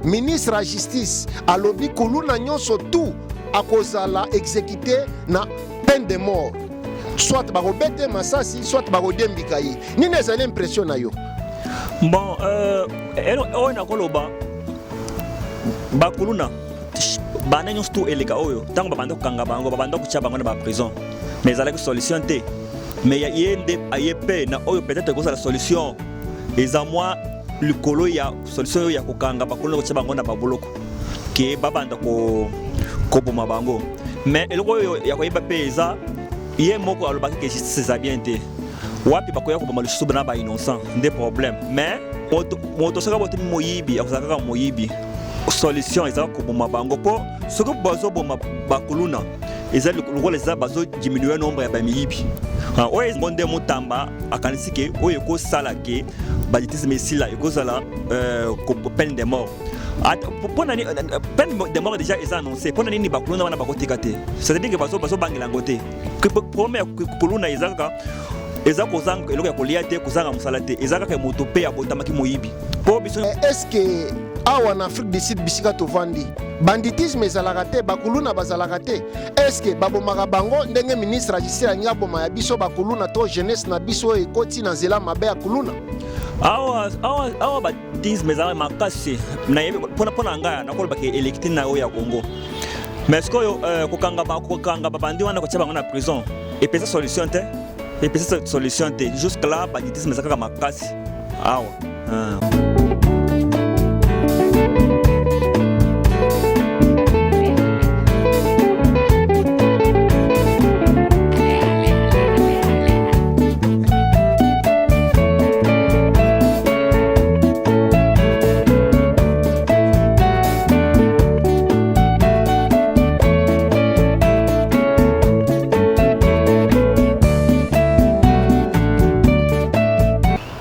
Ministre de la Justice a lobby kuluna nyonso tout à cause la exécuté na peine de mort. Soit barobete masasi, soit barodembika ye. Ni neza l'impression na yo. Bon, on a koloba bakuluna bana nyonso tout eleka oyo tango babanda kanga bango babanda kucha bango na ba prison. Mais avec solution te. Mais yende ayepe na oyo peut-être que la solution eza moi likolo ya solution ya kokanga bakuluna kucha bango na baboloko ke babanda ko boma bango. Mais eloko ya koyeba pe eza ye moko alobaki que justice za bien te. Wapi bakoya ko boma lisusu na ba innocent des problèmes. Mais moto saka bote moyibi akozaka moyibi. Solution eza ko boma bango po soko bazo boma bakuluna eza lokolo eza bazo diminuer nombre ya ba miyibi. Oyo monde mutamba akanisi ke oyo ko sala ke ba justice mesila ekozala peine de mort. Pona ni peine de mort déjà est annoncé. Pona ni bakuluna wana bakotika te. C'est-à-dire que bazo bangela ngote. Que premier kuluna ezaka eza kozanga eloko ya kolia te kozanga musala te. Ezaka ke moto pe ya botamaki moyibi. Po biso est-ce que awa en Afrique du Sud bisika tovandi banditisme ezalaka te bakuluna bazalaka te est-ce que babomaka bango ndenge ministre agisi ya boma ya biso bakuluna to jeunesse na biso ekoti na nzela mabe ya kuluna awa banditisme ezalaka makasi pona ngaya nakoloba ke électe na oyo ya Congo mais est-ce que kokanga babandi wana kotia bango na prison epesa solution te jusque là banditisme ezalaka makasi awa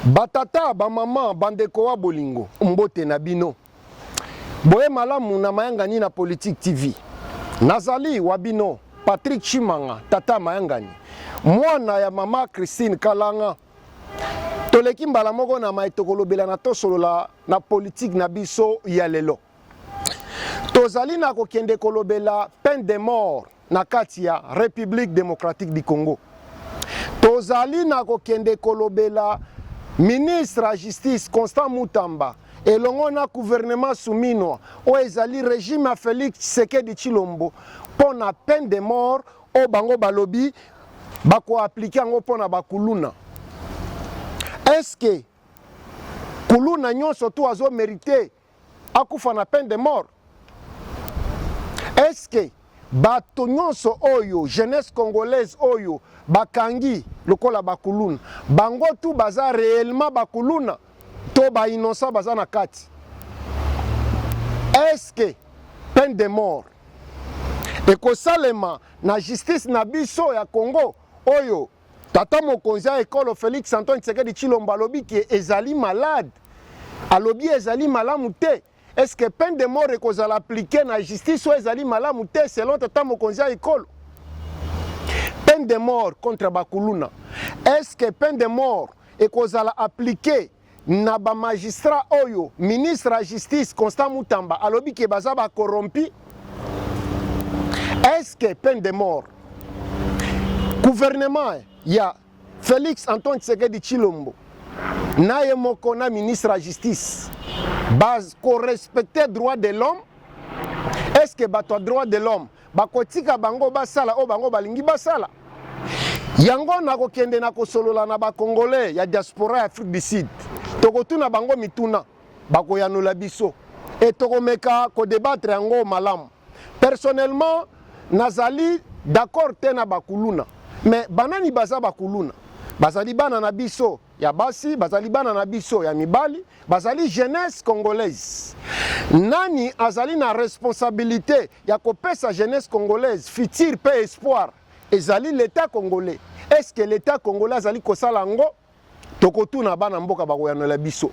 batata bamama bandeko wa bolingo mbote na bino boye malamu na mayangani na Politique TV nazali wa bino Patrick Chimanga tata mayangani mwana ya mama Christine Kalanga toleki mbala moko na maitokolobela na tosolola na politique na biso ya lelo tozali na kokende kolobela peine de mort na kati ya République démocratique du Congo tozali na kokende kolobela ministre de Justice Constant Mutamba elongo na gouvernement Soumino o ezali régime à Félix Tshisekedi Tshilombo pona peine de mort o bango balobi bako appliquer ngo pona bakuluna. Est-ce que kuluna nyonso to azo mérité akufa na peine de mort? Est-ce que bato nyonso oyo jeunesse congolaise oyo bakangi lokola bakuluna bango tu baza réellement bakuluna to ba innocent baza na kati? Est-ce que peine de mort ekosalema na justice na biso ya Congo oyo tata mokonzi ya ekolo Félix Antoine Tshisekedi Tshilombo alobi ki ezali malade alobi ezali malamu te? Est-ce que peine de mort ekozala appliqué na justice ou ezali malamu te selon tata mokonzi ya ekolo? Peine de mort contre bakuluna. Est-ce que peine de mort ekozala appliqué na ba magistrat oyo ministre de la Justice Constant Mutamba alobi ke baza ba corrompi? Est-ce que peine de mort gouvernement ya Félix Antoine Tshisekedi Tshilombo na ye moko na ministre de la Justice base ko respecter droit de l'homme? Est-ce que bato droit de l'homme bakotika bango basala o bango balingi basala? Yango na kokende na kosolola na ba Congolais ya diaspora ya Afrique du Sud tokotuna bango mituna bakoyanola biso et tokomeka ko débattre yango malamu. Personnellement nazali d'accord te na bakuluna mais banani baza bakuluna bazali bana na biso ya basi bazali bana na biso ya mibali bazali jeunesse congolaise. Nani azali na responsabilité ya kopesa jeunesse congolaise futur pe espoir ezali l'état congolais? Est-ce que l'état congolais azali kosala ngo? Tokotuna bana mboka bakoyanola biso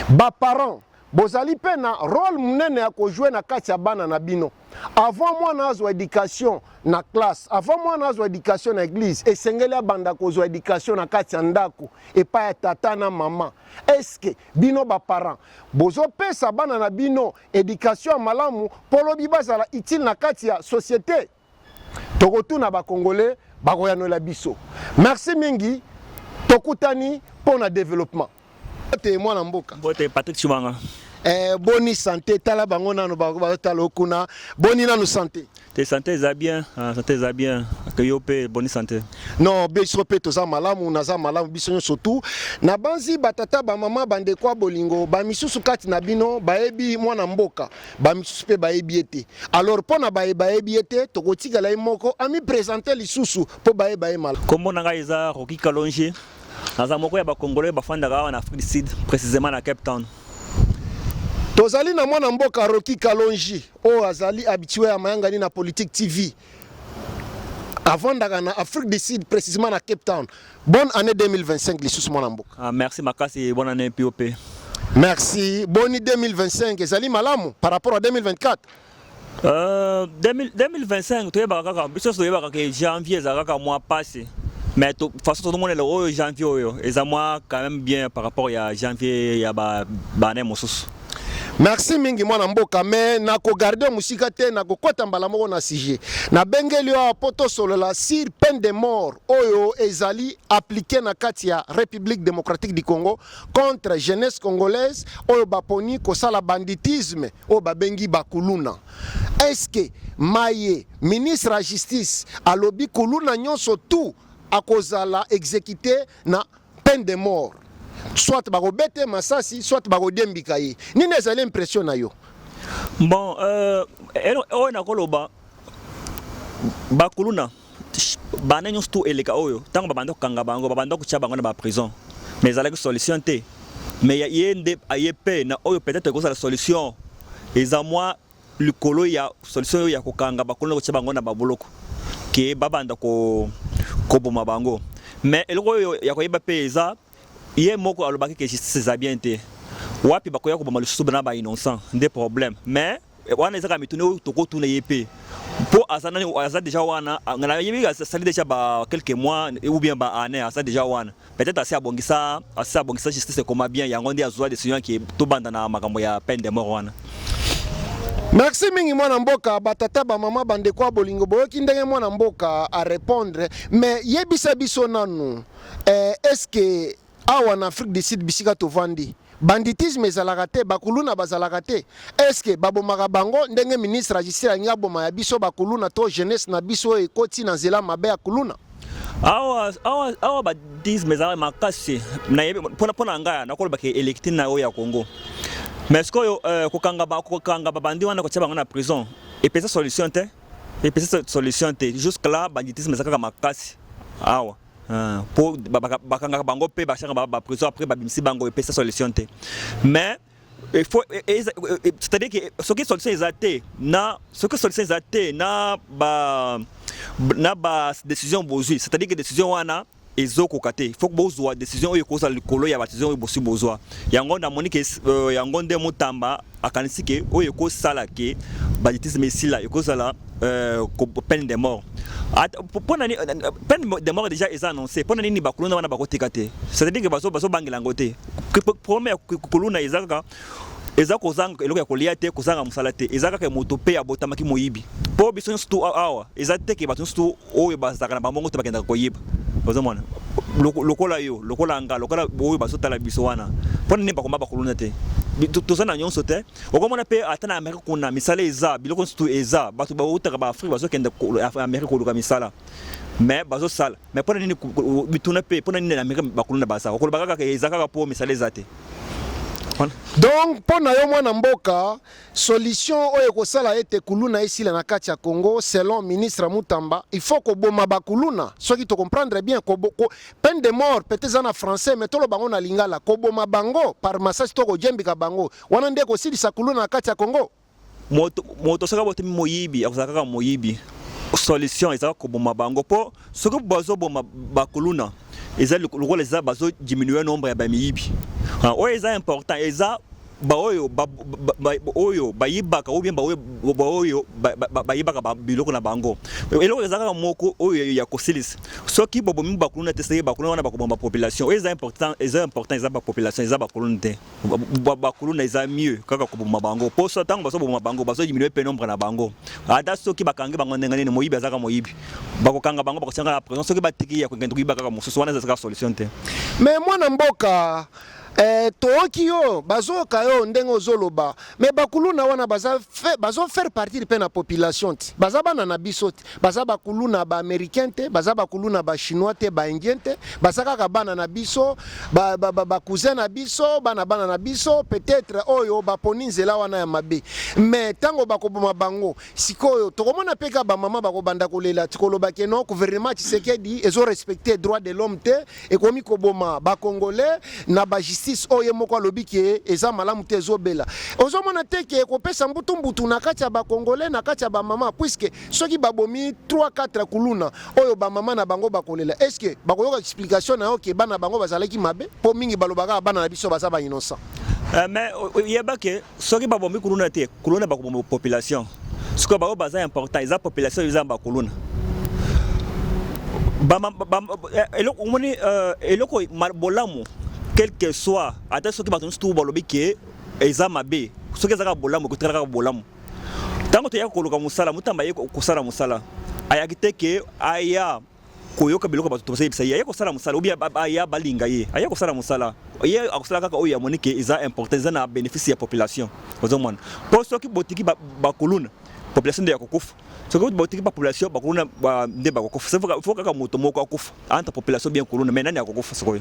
ba parents bozali pe na rôle munene ya kojouer na kati ya bana na bino. Avant moi nazwa éducation na classe, avant moi nazwa éducation na église, esengeli abanda kozwa éducation na kati ya ndako epa ya tata na mama. Est-ce que bino ba parents bozo pesa bana na bino éducation ya malamu polobi bazala utile na kati ya société? Tokotuna ba congolais bakoyanola biso. Merci mingi, tokutani pona développement. Te mwana mboka. Bote Patrick Chimanga. Boni santé tala bango nanu ba tala okuna boni nanu santé. Te santé za bien, santé za bien. Que yo pe boni santé. Non, biso pe toza malamu naza malamu biso surtout na banzi batata ba mama bande kwa bolingo ba misusu kati na bino baebi mwana mboka ba misusu pe baebi ete. Alors pona baebi ete tokotika la moko ami présenter lisusu po baebi mal. Kombo nanga eza Rocky Kalonji. Naza moko ya ba Congolais bafandaka en Afrique du Sud, précisément à Cape Town. Tozali na mwana mboka Rocky Kalonji o azali habitué à mayangani na Politique TV. Avant d'aller en Afrique du Sud, précisément à Cape Town. Bonne année 2025, les sous mon mboka. Merci Makasi et bonne année POP. Merci. Bonne année 2025. Ezali malamu par rapport à 2024. 2025, tu es bakaka, biso so yeba que janvier ezaka mois passé. Mais de toute façon tout le monde est le janvier et ça moi quand même bien par rapport à janvier ya ba année mosusu. Merci mingi mwana mboka mais na ko garder musika te na ko kota mbala moko na sujet na bengeli wa poto solo la sur peine de mort oyo ezali appliqué na kati ya République démocratique du Congo contre jeunesse congolaise oyo baponi ko sala banditisme oyo babengi bakuluna. Est-ce que Maye ministre la justice alobi kuluna nyonso tout akozala exécuté na peine de mort? Soit bagobete masasi, soit bagodembika ye. Nini ezali impression na yo? Bon, on a koloba bakuluna bana nyonso tu eleka oyo tango babanda kokanga bango babanda kotia bango na ba prison. Mais ezalaki solution te. Mais yende ayepe na oyo peut-être que la solution eza moi likolo ya solution ya kokanga bakuluna kotia bango na baboloko ke babanda ko boma bango. Mais eloko oyo ya koyeba pe eza Yé moko alobaki que justice za bien te. Wapi bakoya ko boma lisusu bana ba innocent, des problèmes. Mais wana ezaka mitune to ko tuna yepé. Po azana aza déjà wana ngana yebi ga sali déjà ba quelques mois ou bien ba année asa déjà wana. Peut-être assez abongisa justice comme bien yango ndi azwa décision qui to banda na makambo ya peine de mort wana. Merci mingi mwana mboka batata ba mama bande kwa bolingo boyoki ndenge mwana mboka a répondre mais yebisa biso nanu est-ce que awa en Afrique du Sud bisika tovandi banditisme ezalaka te bakuluna bazalaka te est-ce que babomaka bango ndenge ministre la justice alingi aboma ya biso bakuluna to jeunesse na biso ekoti na nzela mabe ya kuluna? Awa badisme ezalaka makasi mpona ngai nakoloba ke électine na oyo ya Congo. Mais ce que kokanga babandi wana kotia bango na prison epesa solution te jusque là banditisme ezalaka makasi awa. Pour bakanga bango pe bachanga ba prison après babimisi bango et pesa solution te. Mais il faut c'est-à-dire que ce qui solution exacte na ba décision bozui, c'est-à-dire que décision wana ezoko kate il faut que bozwa décision oyo koza likolo ya décision oyo bosi bozwa yango na monique yango nde mutamba akanisi ke oyo ko sala ke banditisme esila ekozala peine de mort. Peine de mort déjà est annoncé. Pour nini bakuluna wana bakotika te. C'est-à-dire que baso bangela ngote. Premier kuluna ezaka kozanga eloko ya kolia te kozanga musala te. Ezaka ke moto pe abotamaki moyibi. Po biso surtout awa ezate ke bato surtout oyo bazaka na bango te bakenda koyiba. Bazomona. Lokola yo, lokola nga, lokola oyo baso tala biso wana. Po nini bakomba bakuluna te. Tozana nyonso te okomona pe atana Amerika kuna misala eza biloko surtout eza bato ba utaka ba Afrique bazo kende Amerika koluka misala mais bazo sala mais pona nini bituna pe pona nini na Amerika bakuluna basa okoloba kaka eza kaka po misala eza te. Donc pona yo mwana mboka solution oyo kosala ete kuluna esila na kati ya Congo selon ministre Mutamba il faut ko boma bakuluna soki to comprendre bien ko peine de mort peut-être en français mais to lo bango na lingala ko boma bango par massage to ko jembika bango wana nde ko silisa kuluna na kati ya Congo moto saka bote moyibi akozaka moyibi solution ezaka ko boma bango po soki bazo boma bakuluna eza lokola eza bazo diminuer nombre ya bamiyibi oyo eza important eza baoyo oyo bayibaka ou bien baoyo bayibaka biloko na bango eloko ezaka moko oyo ya kosilisa soki bobomi bakuluna te seye bakuluna wana bakobomba population eza important eza ba population eza bakuluna te bakuluna eza mieux kaka kobomba bango po so tango baso bomba bango baso diminuer pe nombre na bango ata soki bakangi bango ndenga nini moyibi azaka moyibi bakokanga bango bakosanga na prison soki batiki ya kokende kuyiba kaka mosusu wana ezaka solution te mais mwana mboka toki yo bazoka yo ndenge ozoloba mais bakuluna wana bazo faire partie de la population ti baza bana na biso ti baza bakuluna ba américain te baza bakuluna ba chinois te ba indien te baza kaka bana na biso ba cousin na biso bana na biso peut-être oyo baponi nzela wana ya mabe mais tango bakoboma bango sikoyo tokomona peka ba mama bakobanda kolela tikoloba ke non gouvernement Tshisekedi ezo respecter droit de l'homme te ekomi koboma ba congolais na ba oye moko alobi ke eza malamu te ezobela ozomona te ke kopesa mbutu na kati ya bakongole na kati ya bamama puisque soki babomi 3-4 kuluna oyo bamama na bango bakolela est-ce que bakoyoka explication na yo ke bana bango bazalaki mabe po mingi balobaka bana na biso baza ba innocent mais yeba ke soki babomi kuluna te kuluna bakobomba population siko bao baza important eza population eza bakuluna eloko bolamu quel que soit ata soki bato nyonso balobi ke eza mabe soki ezaka bolamu ekotikala kaka bolamu ntango toyaka koluka mosala motamba aye kosala mosala ayaki te ke aya koyoka biloko bato tosayebisa ye aye kosala mosala obi aya balinga ye aye kosala mosala ye akosala kaka oyo amoni ke eza important eza na bénéfice ya population ozomona mpo soki botiki bakuluna population nde ya kokufa soki botiki population bakuluna nde bakokufa fo kaka moto moko akufa entre population bien kuluna mais nani akokufa sikoyo.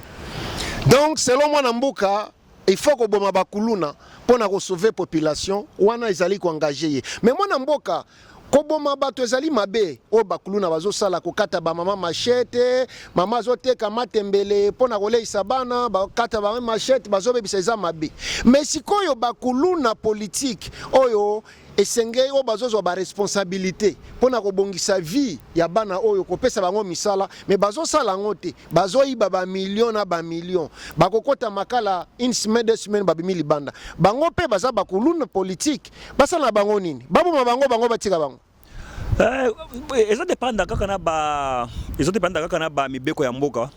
Donc selon moi Namboka il faut que boma bakuluna pour na sauver population wana ezali ko engager mais moi Namboka koboma bato ezali mabe o bakuluna bazo sala ko kata ba mama machete mama zoteka matembele pona koleisa bana ba kata ba machete bazo bebisa eza mabe mais sikoyo bakuluna politique oyo esengei o bazozo ba responsabilité pona kobongisa vie ya bana oyo kopesa bango misala mais bazo sala ngote bazo iba ba million na ba million bakokota makala une semaine 2 semaines ba bimili banda bango pe baza bakuluna politique basala bango nini baboma bango batika bango eza dépendre kaka na ba mibeko ya mboka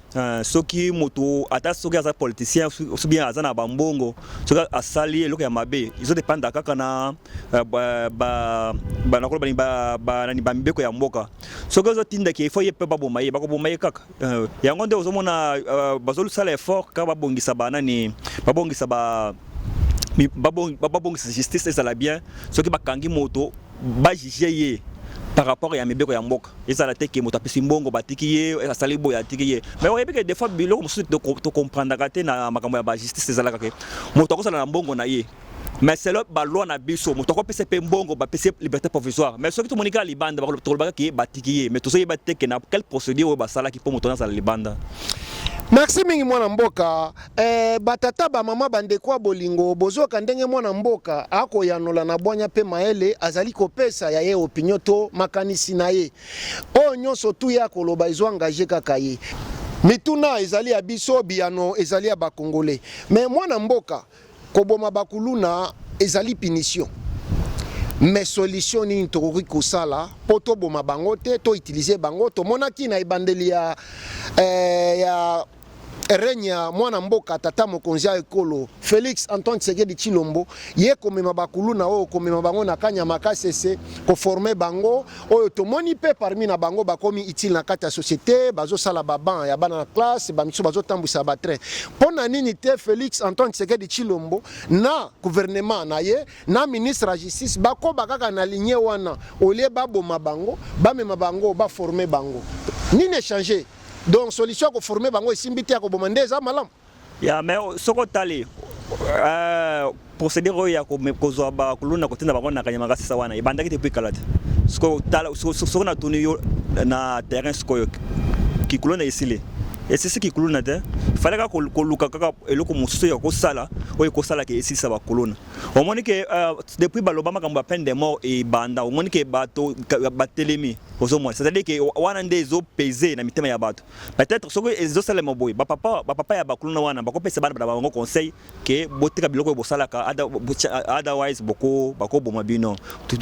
soki moto ata soki aza politicien ou bien aza na bambongo soki asali eloko ya mabe ezo dépendre kaka na ba mibeko ya mboka soki ozotinda ke ifo ye pe baboma ye bakoboma ye kaka yango nde ozomona bazosala effort kaka babongisa banani babongisa justice ezala bien soki bakangi moto bajuge ye par rapport à mibeko ya mboka ezala te ke moto apesi mbongo batiki ye asali boya atiki ye mais oyebi ke des fois biloko mosusu to comprendre te na makambo ya ba justice ezalaka ke moto akosala na mbongo na ye mais c'est là ba loi na biso moto akopesa pe mbongo bapesi liberté provisoire mais soki tomoni kaka libanda tolobaka ke batiki ye mais tozoyeba te ke na quelle procédure oyo basalaki mpo moto nazala libanda. Merci mingi mwana mboka batata ba mama bandeko bolingo bozoka ndenge mwana mboka ako yanola na bwanya pe maele azali kopesa ya ye opinion to makanisi na ye o nyonso tu ya koloba izo engagé kaka ye mituna ezali ya biso biano ezali ya bakongolais mais mwana mboka koboma bakuluna ezali punition mais solution ni tokoki kosala po toboma bango te to utiliser bango to monaki na ebandeli ya renya mwana mboka tata mokonzi ya ekolo Félix Antoine Tshisekedi Tshilombo ye komema bakuluna oyo komema bango na kanya makasese ko former bango oyo tomoni pe parmi na bango bakomi utile na kati ya société bazo sala baban ya bana na classe bamiso bazo tambwisa ba train pona nini te Félix Antoine Tshisekedi Tshilombo na gouvernement na ye na ministre ya justice bako bakaka na ligne wana olie baboma bango bamema bango ba former bango nini changer. Donc solution ko former bango esimbiti ya ko bomande za malam ya mais soko tali procédure ya ko zo ba kuluna ko tinda bango na kanyama kasisa wana ibandaki te puis soko tala soko na tuni yo na terrain soko ki kuluna isili et c'est ce qui kuluna te fallait que luka kaka eloko mosusu ya kosala oyo kosala ke esisa ba kolona omoni ke depuis baloba makambo ya peine de mort et banda omoni ke bato batelemi ozomona c'est-à-dire que wana nde ezo peser na mitema ya bato peut-être soko ezo sala maboy ba papa ya bakolona wana bakopesa bana bango conseil ke botika biloko bosalaka otherwise bako boma bino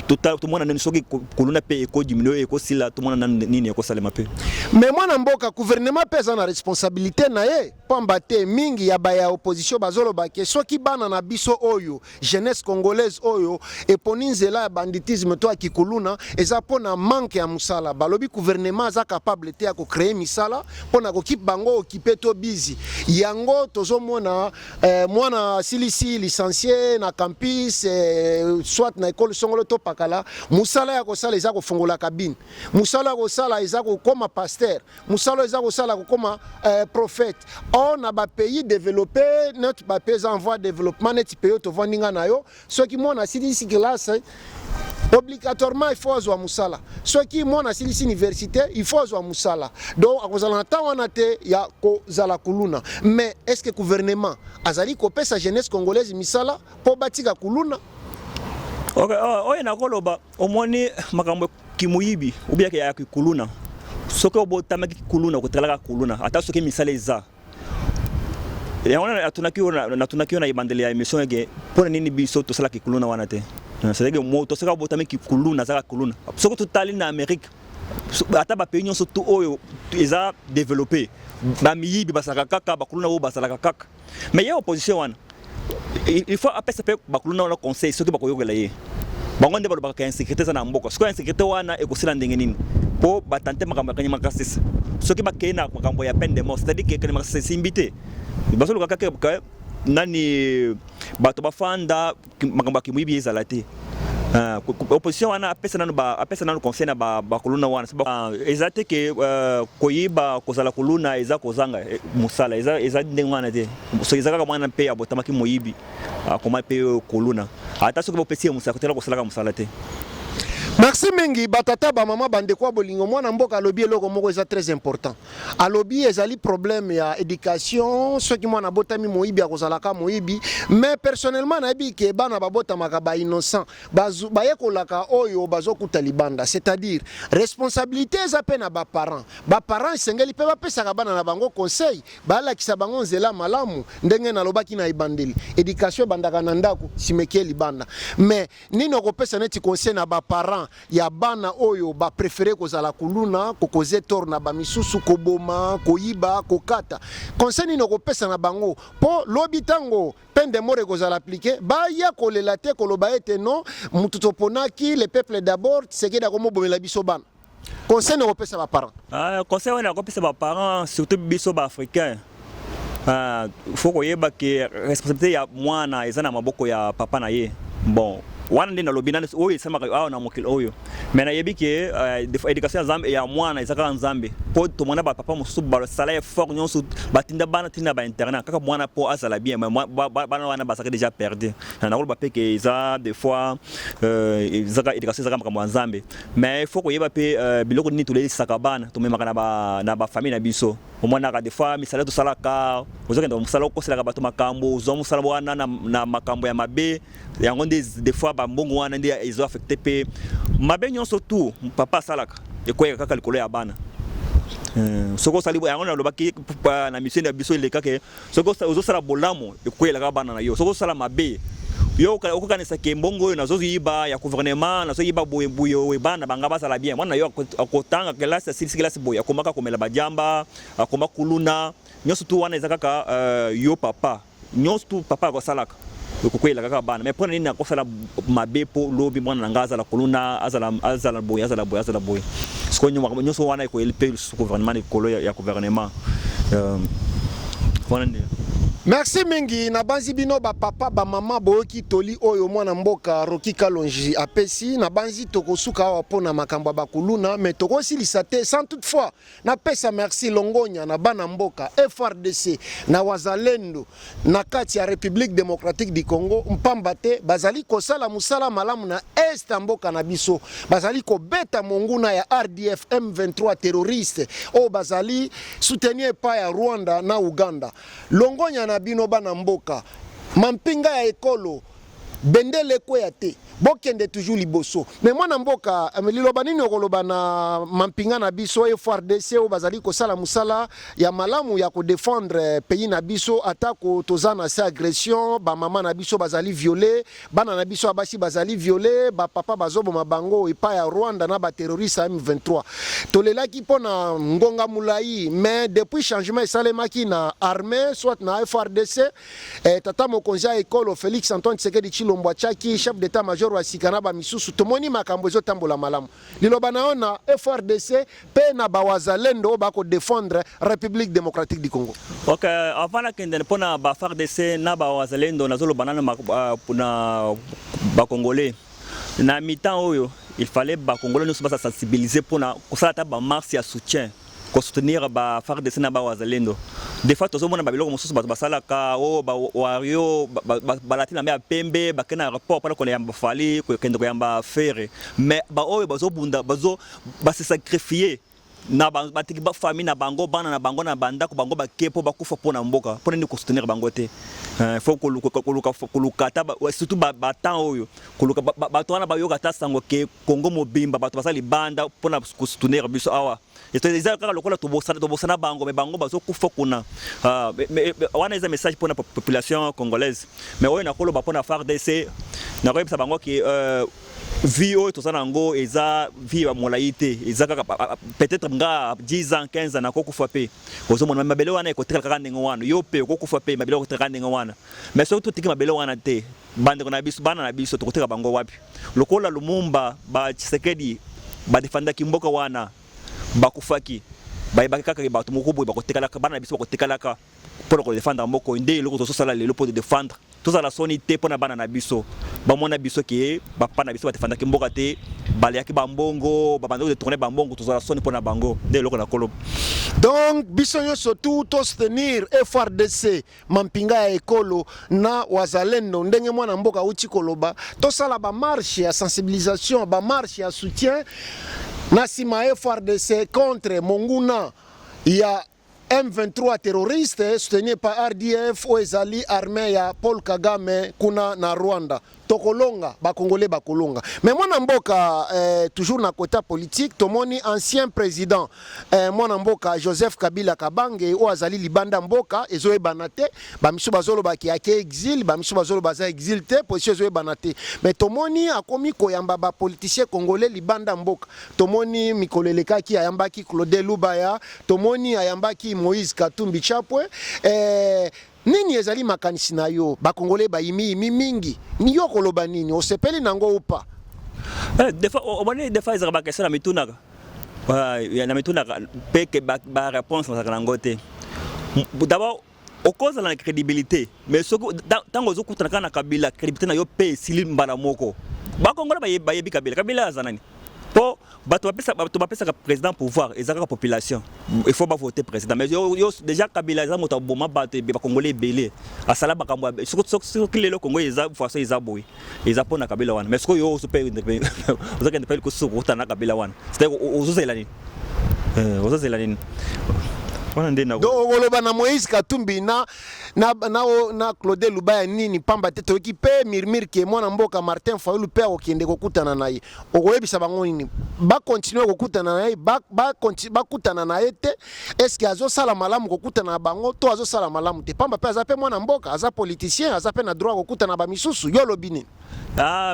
tout mona nani soki kolona pe eko diminuer eko sila tout mona nini eko salema pe mais mwana mboka gouvernement pesa na responsabilité na ye pamba te mingi ya baya opposition bazoloba ke soki bana na biso oyo jeunesse congolaise oyo eponi nzela ya banditisme to akikuluna eza pona manque ya musala balobi gouvernement aza capable te ya ko créer misala pona ko keep bango occupé to busy yango tozomona mwana silisi licencié na campus soit na école songolo to pakala musala ya ko sala eza ko fongola cabine musala ko sala eza ko koma pasteur musala eza ko sala ko koma prophète on a ba pays développé notre ba pays en voie de développement net pays to vandinga nayo ceux qui mona silisi classe obligatoirement il faut azwa musala ceux qui mona silisi université il faut azwa musala donc akozala na temps wana te ya kozala kuluna mais est-ce que gouvernement azali kopesa jeunesse congolaise misala po batika kuluna ok oye nakoloba omoni makambo kimuyibi ubia ke ya kuluna soki obotamaki kuluna kotalaka kuluna ata soki misala eza yango natunaki na ibandeli ya émission ege pona nini biso tosala kuluna wana te c'est que moto saka botamaki kuluna zaka kuluna soki totali na Amérique ata ba pays nyonso to oyo eza développé ba miyibi basaka kaka bakuluna bo basala kaka mais ya opposition wana il faut apesa pe bakuluna wana conseil soki bakoyokela ye bango nde balobaka insécurité za na mboka soki insécurité wana ekosila ndenge nini po batante makambo kanya makasisa soki bakena makambo ya peine de mort c'est-à-dire que kanya makasisa simbité basolo kaka nani bato bafanda makambo kimuibi ezala te opposition wana apesa nanu conseil na bakoluna wana ezate ke koyiba kozala koluna eza kozanga musala eza ndenge wana te so eza kaka mwana pe abotamaki moyibi akoma pe koluna ata soki bopesi musala kotela kosalaka musala te. Merci mingi batata ba mama bandeko bolingo mwana mboka alobi eloko moko eza très important alobi ezali problème ya éducation ceux qui mwana botami moyibi akozalaka moyibi mais personnellement na bi ke bana babota makaba innocent bayekolaka oyo bazokuta libanda c'est-à-dire responsabilité eza pe na ba parents sengeli pe bapesaka bana na bango conseil balakisa bango nzela malamu ndenge nalobaki na ibandeli éducation bandaka na ndako simeke libanda mais nini okopesa neti conseil na ba parents ya bana oyo ba préféré kozala kuluna kokoze tor na ba misusu koboma koyiba kokata conseil nino kopesa na bango po lobi tango peine de mort kozala appliquer ba ya kolela te koloba ete non mutu toponaki le peuple d'abord seke da komo bomela biso bana conseil nino kopesa ba parents conseil wana kopesa ba parents surtout biso ba africain faut koyeba ke responsabilité ya mwana eza na maboko ya papa na ye bon wana ndina lobina oyo sema awa na mokili oyo mena yebike education nzambe ya mwana izaka nzambe po to mwana ba papa musu ba sala effort nyonso batinda bana tinda ba internet kaka mwana po azala bien mais bana wana basaka déjà perdu na ngolo bapeke iza des fois izaka education zaka makambo nzambe mais il faut ko yeba pe biloko nini toleli saka bana to memaka na ba famille na biso omwana ka des fois misala to salaka ozokenda musala ko sala bato makambo uzo musala wana na makambo ya mabe yango des fois mbongo wana ndia izo affecté pe mabe nyonso tout papa salaka ekoya kaka likolo ya bana soko sali yango na lobaki na mission ya biso ile kaka soko ozo sala bolamo ekoya kaka bana na yo soko sala mabe yo okokanisa ke mbongo oyo nazo yiba ya gouvernement nazo yiba boye bana banga basala bien mwana yo akotanga classe silisi classe boye akomaka komela bajamba akoma kuluna nyonso tout wana ezakaka yo papa nyonso tout papa akosalaka kokwela kaka bana mais pona nini akosala mabe po lobi mwana ngaza la koluna azala boye siko nyonso wana iko elpe gouvernement ikolo ya gouvernement wana ndi Merci mingi na banzi bino ba papa ba mama boyoki toli oyo mwana mboka Roki Kalonji apesi na banzi tokosuka awa pona makambo bakuluna mais tokosilisa te sans toutefois na pesa merci longonya na bana mboka FRDC na wazalendo na kati ya République démocratique du Congo mpamba te bazali kosala musala malamu na est mboka na biso bazali ko beta monguna ya RDF M23 terroriste o bazali soutenir pa ya Rwanda na Uganda longonya na bino bana mboka mampinga ya ekolo bendele kwea te bokende toujours liboso mais mwana mboka liloba nini okoloba na mampinga na biso FRDC o bazali kosala musala ya malamu ya ko défendre pays na biso atako tozana sa agression ba mama na biso bazali violer bana na biso abasi bazali violer ba papa bazobo mabango epa ya Rwanda na ba terroriste M23 tolelaki pona ngonga mulai mais depuis changement esalemaki na armée soit na FRDC tata mokonzi ya ekolo Félix Antoine Tshisekedi Tshilombo Tshaki chef d'état major wa sikana ba misusu tomoni makambo ezo tambola malamu liloba na ona FRDC pe na bawazalendo bako défendre République démocratique du Congo. OK, avant la kende pona ba FRDC na bawazalendo nazolo banana na ba congolais na mitan oyo il fallait ba congolais nous pas sensibiliser pona kosala ta ba marche ya soutien ko soutenir ba FARDC na ba wazalendo de fois tozo mona ba biloko mosusu ba basala ka o ba wario ba latina me pembe ba kena rapport para ko ya mbafali ko kendo ya mba faire mais ba oyo bazo bunda bazo ba se sacrifier na ba tiki ba famille na bango bana na bango na banda ko bango ba kepo ba kufa pona mboka pona ni ko soutenir bango te faut koluka ta surtout ba temps oyo koluka ba to wana ba yoka ta sango ke Congo mobimba ba to basali banda pona ko soutenir biso awa et to déjà quand lokola to bosana bango mais bango bazo kufa kuna wana eza message pona population congolaise mais oyo na kolo ba pona FARDC na ko yebisa bango ki vie oyo tozana ngo eza vie ya molaite eza peut-être nga 10 ans 15 ans na ko kufa pe ozo mona mabele wana ko tekala kaka ndenge wana yo pe ko kufa pe mabele ko tekala ndenge wana mais surtout tiki mabele wana te bande na biso bana na biso to koteka bango wapi lokola Lumumba ba Tshisekedi ba defanda kimboka wana bakufaki bayebaki kaka bato mokubu bakotekala bana na biso bakotekalaka pour ko défendre mboko inde loko to sala lelo pour défendre tout ça la sonité pour na bana na biso ba mona biso ki ba pana biso ba defanda kimboka te baliaki bambongo ba bando de tourner bambongo to sala soni pour na bango de loko na kolo donc biso surtout to soutenir FRDC mampinga ya ekolo na wazalendo ndenge mwana mboka uchi koloba to sala ba marche ya sensibilisation ba marche ya soutien na sima FRDC contre monguna ya M23 terroriste soutenu par RDF ou ezali armée ya Paul Kagame kuna na Rwanda tokolonga ba congolais bakolonga mais mwana mboka toujours na côté politique tomoni ancien président mwana mboka Joseph Kabila Kabange o azali libanda mboka ezoe banate ba misu bazolo ba ki ake exil ba misu bazolo baza exil te position ezoe banate mais tomoni akomi koyamba ba politicien congolais libanda mboka tomoni mikoleleka ki ayambaki Claude Lubaya tomoni ayambaki Moïse Katumbi Chapwe nini ezali makanisi na yo bakongole bayimi mingi ni yo koloba nini osepeli nango upa des fois des fois ezaka bakestion na mitunaka na mitunaka peke ba réponse na kanangote d'abord au cause de la crédibilité mais tango zokutana na Kabila crédibilité na yo pe silim mbala moko bakongole bayebi Kabila azanani po bato bapesa ka président pouvoir ezaka population il faut pas voter président mais yo déjà Kabila za moto boma bato be bakongolais belé asala bakambo surtout lelo Congo eza façon eza boy eza pona Kabila wana mais yo super ozaka ndepel ko sukuta na Kabila wana c'est ozozela nini do oloba na Moïse Katumbi na Claude Lubaya nini pamba te toki pe mirmir ke mwana mboka Martin Fayulu pe okende kokutana naye okoyebisa bango nini ba continuer kokutana naye ba kutana naye te est-ce que azo sala malamu kokutana na bango to azo sala malamu te pamba pe aza pe mwana mboka aza politicien aza pe na droit kokutana ba misusu yo lobini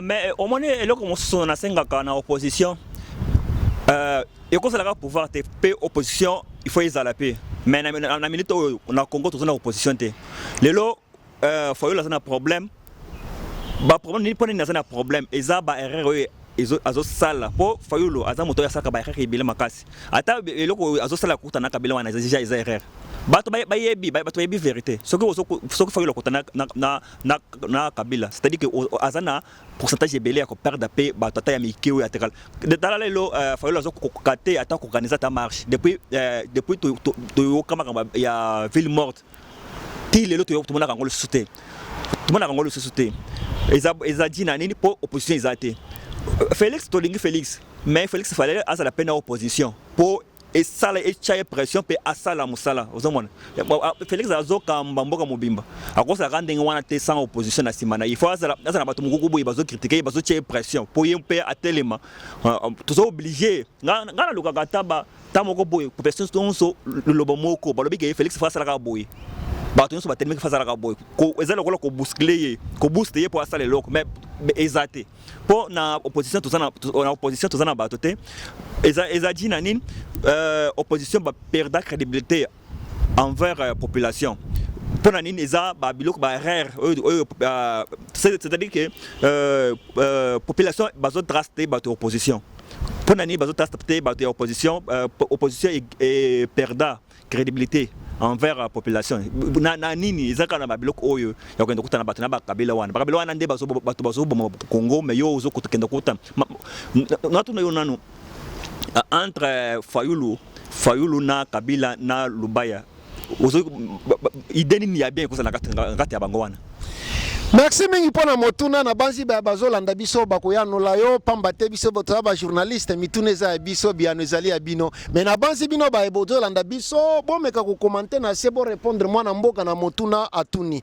mais au moins eloko mosusu na sengaka na opposition et quand ça la pouvoir te pe opposition il faut y aller paix mais na minute na Congo tous na opposition te lelo Fayulu a un problème ba problème ni poni na problème eza ba erreur azo sala po Fayulu aza moto ya saka ba erreur ibile makasi ata eloko azo sala kuta na Kabila wana déjà erreur bato bayebi vérité ce que faut le kotana na Kabila, c'est-à-dire que azana pourcentage ebele ya ko perdre paix bato ta ya mikeo ya tekal de tala lelo faut le ko kate ata ko organiser ta marche depuis to kama ya ville morte ti lelo to mona kangolo soute tout mona kangolo soute eza dina nini pour opposition ezate Félix tolingi Félix mais Félix fallait à la peine à opposition pour et ça la pression pe asala musala ozomona Félix azo kamba mboka mobimba akosa kande ngwana te sans opposition na simana il faut azala bato mukuku boye bazo critiquer bazo tche pression pour yem pe atelema tous obligé ngana luka taba tamoko boye pression tonso lobo moko balobi ke Félix fa sala ka boye bato nyonso batelemi fa sala ka boye ko ezala ko bousculer ko booster pour asala loko mais ezate pour na opposition tozana bato te eza dit na nini opposition va perdre crédibilité envers la population pour na nini eza ba biloko ba rare c'est-à-dire que population bazo traster bato opposition pour na nini bazo traster bato opposition opposition est perdre crédibilité envers la population na nini ezaka na babiloko oyo ya kwenda kutana bato na bakabila wana nde bato bazo bomo Congo mais yo ozo kutenda kutana natuna yo nanu entre Fayulu na Kabila na Lubaya ozo ideni ni ya bien ko sana ngati ya bango wana. Merci mingi pona motuna na banzi ba bazolanda biso bakoyano la yo pamba te biso botaba ba journaliste mituneza biso biano ezali ya bino mais na banzi bino ba ebozolanda biso bomeka ko commenter na sebo répondre mwana mboka na motuna atuni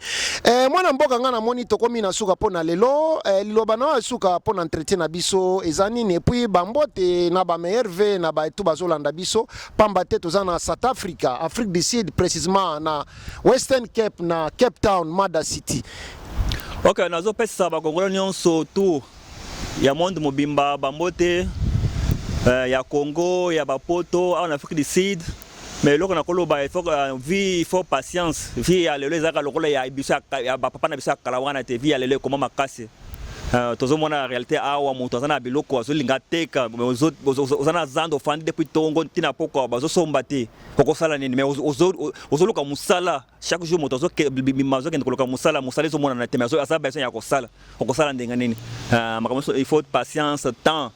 mwana mboka ngana moni tokomi na suka pona lelo liloba na suka pona entretien na biso ezani ne puis bambote na ba meilleur na ba etu bazolanda biso pamba te tozana South Africa Afrique du Sud précisément na Western Cape na Cape Town Mada City. Ok, nazo pesa ba Kongo nyonso tout ya monde mobimba bambote ya Congo ya bapoto en Afrique du Sud mais loko na koloba il faut patience vie ya lelo ezaka lokola ya biso ya papa na biso kala wana te vie ya lelo comment makase tozomona réalité awa moto azana biloko azolinga teka ozana zando fandi depuis tongo tina poko bazosomba te kokosala nini mais ozoluka musala chaque jour moto azomazo kende koloka musala ezomona na te mais asa besoin ya kokosala ndenga nini il faut patience temps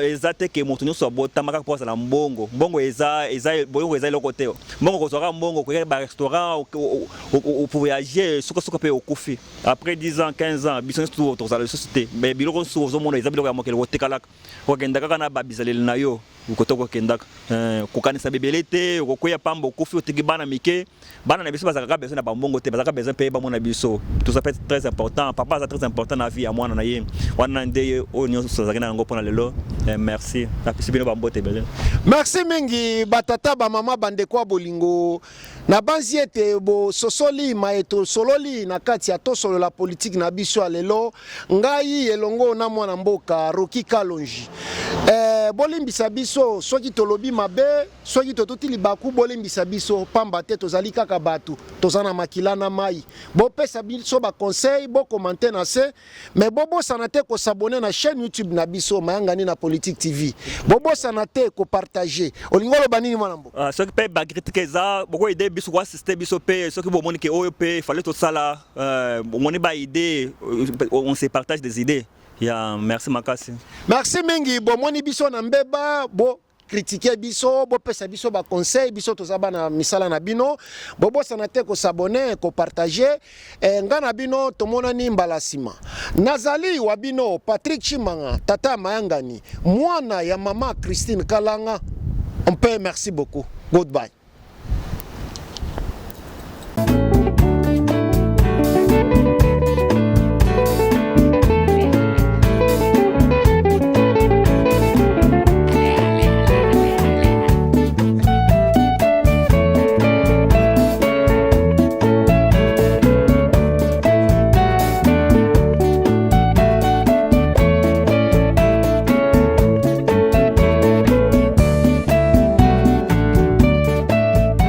ezate ke moto nyonso abotamaka po azala mbongo eza loko te mbongo kozwaka mbongo koyeba ba restaurant ou voyager soka pe okufi après 10 ans 15 ans biso nyonso tozala le société mais biloko nyonso ozomona eza biloko ya mokili kotekalaka kokenda kaka na babizaleli na yo ukotoko kendaka kokanisa bebele te okokoya pamba okufi otiki bana mike bana na biso bazaka besoin na bambongo te bazaka besoin pe bamona biso tout ça fait très important papa c'est très important na vie ya mwana na ye wana nde o nyonso tozaka na ngo pona lelo merci na pisibino bambote bele merci mingi batata ba mama bandeko bolingo na banzi ete bo sosoli maeto sololi na kati ya tosolo la politique na biso alelo ngai elongo na mwana mboka Roki Kalonji bolimbisa biso soki tolobi mabe soki tototi libaku bolimbisa biso pamba te tozali kaka batu tozana makila na mai bo pesa biso ba conseil bo commenter na se mais bobo sanate ko s'abonner na chaîne YouTube na biso mayangani na Politique TV bobo sanate ko partager olingolo banini mwana mboka soki pe ba critiquer za boko aider biso ko assister biso pe soki bo moni ke oyo pe fallait to sala moni ba idée on se partage des idées. Yeah, merci makasi. Merci mingi bomoni biso na mbeba bo critiquer biso bo pesa biso ba conseil biso tozaba na misala na bino bobo sanate ko s'abonner ko partager ngana bino tomona ni mbala sima nazali wa bino Patrick Chimanga tata mayangani mwana ya mama Christine Kalanga on peut merci beaucoup goodbye.